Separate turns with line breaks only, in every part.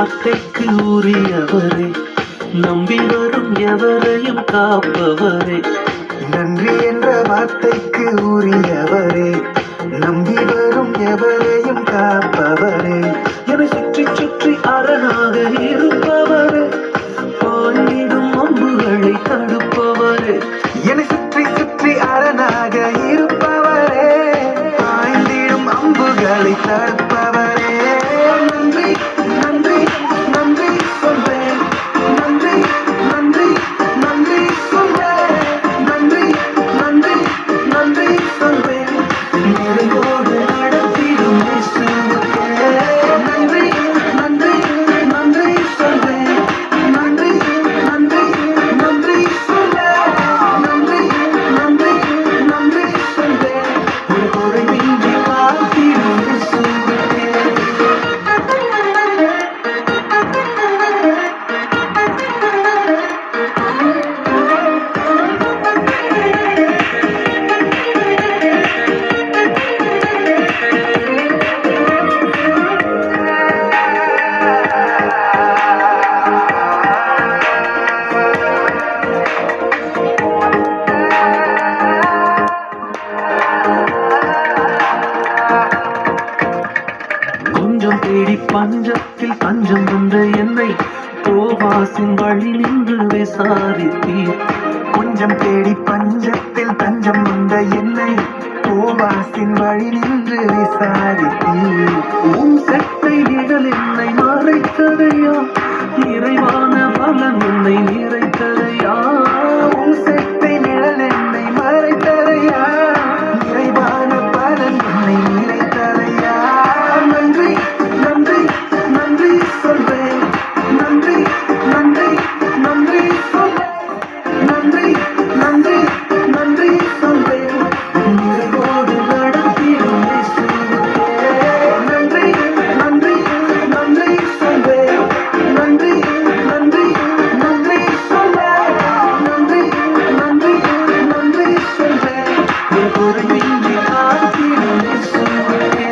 வார்த்தைக்கு உரியவரே, நம்பி வரும் எவரையும் காப்பவரே.
நன்றி என்ற வார்த்தைக்கு உரியவரே, நம்பி வரும் எவரையும் காப்பவரே.
என்னை சுற்றி சுற்றி அரணாக இருப்பவரே, பாய்ந்திடும் அம்புகளை தடுப்பவரே.
என்னை சுற்றி சுற்றி அரணாக இருப்பவரே, பாய்ந்திடும் அம்புகளை தடுப்பவரே.
நன்றி நன்றி நன்றி சொல்வேன், நன்றி நன்றி நன்றி சொல்வேன், நன்றி நன்றி நன்றி சொல்வேன். நிறைவோடு நடத்திடும் இயேசுவுக்கே நன்றி நன்றி நன்றி சொல்வேன், நன்றி நன்றி நன்றி சொல்வேன், நன்றி நன்றி நன்றி சொல்வேன். ஒரு குறைவின்றி காத்திடும் இயேசுவுக்கே. கொஞ்சம் தேடி பஞ்சத்தில் தஞ்சம் வந்த என்னை போவாசின் வழி நின்று விசாரித்தீர்.
கொஞ்சம் தேடி பஞ்சத்தில் தஞ்சம் வந்த என்னை போவாசின் வழி நின்று விசாரித்தீர்.
உன் செட்டை நிழல் என்னை மறைத்ததையா, நிறைவான பலன் என்னை நிறைத்ததையா.
உன் செட்டை நிழல் என்னை மறைத்ததையா, நிறைவான பலன் என்னை நிறைத்ததையா.
நன்றி நன்றி நன்றி சொல்வேன், நன்றி நன்றி நன்றி சொல்வேன், நன்றி நன்றி நன்றி சொல்வேன். நிறைவோடு நடத்திடும் இயேசுவுக்கே நன்றி நன்றி நன்றி சொல்வேன், நன்றி நன்றி நன்றி சொல்வேன், நன்றி நன்றி நன்றி சொல்வேன். ஒரு குறைவின்றி காத்திடும் இயேசுவுக்கே.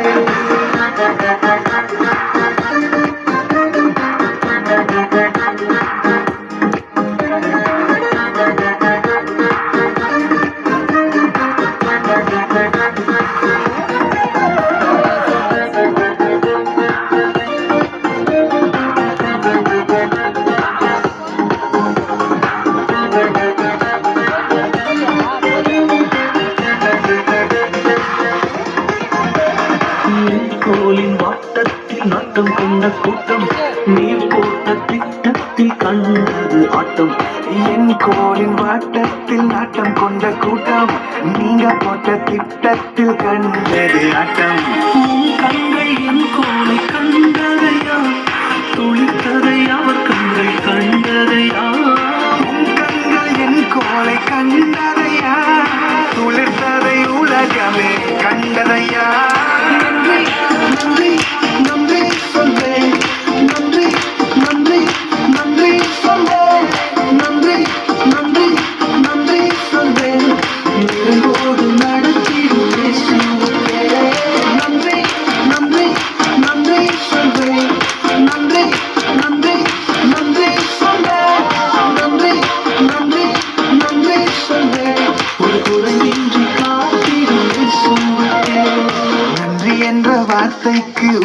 கோலின் வாட்டத்தில் நாட்டம் கொண்ட கூட்டம், நீர் போட்ட திட்டத்தில் கண்டது ஆட்டம்.
என் கோலின் வாட்டத்தில் நாட்டம் கொண்ட கூட்டம், நீங்க போட்ட திட்டத்தில் கண்டது ஆட்டம்.
உன் கண்கள் என் கோலை கண்டதையா, துளித்ததை அவர் கண்கள் கண்டதையா.
உன் கண்கள் என் கோலை கண்டதையா, துளிர்த்ததை உலகமே கண்டதையா.
நன்றி நன்றி நன்றி சொல்வேன், நன்றி நன்றி நன்றி சொல்வேன், நன்றி நன்றி நன்றி சொல்வேன். நிறைவோடு நடத்திடும் இயேசுவுக்கே நன்றி நன்றி நன்றி சொல்வேன், நன்றி நன்றி நன்றி சொல்வேன், நன்றி நன்றி நன்றி சொல்வேன். ஒரு குறையின்றி காத்திடும் இயேசுவுக்கே.
நன்றி என்ற வார்த்தைக்கு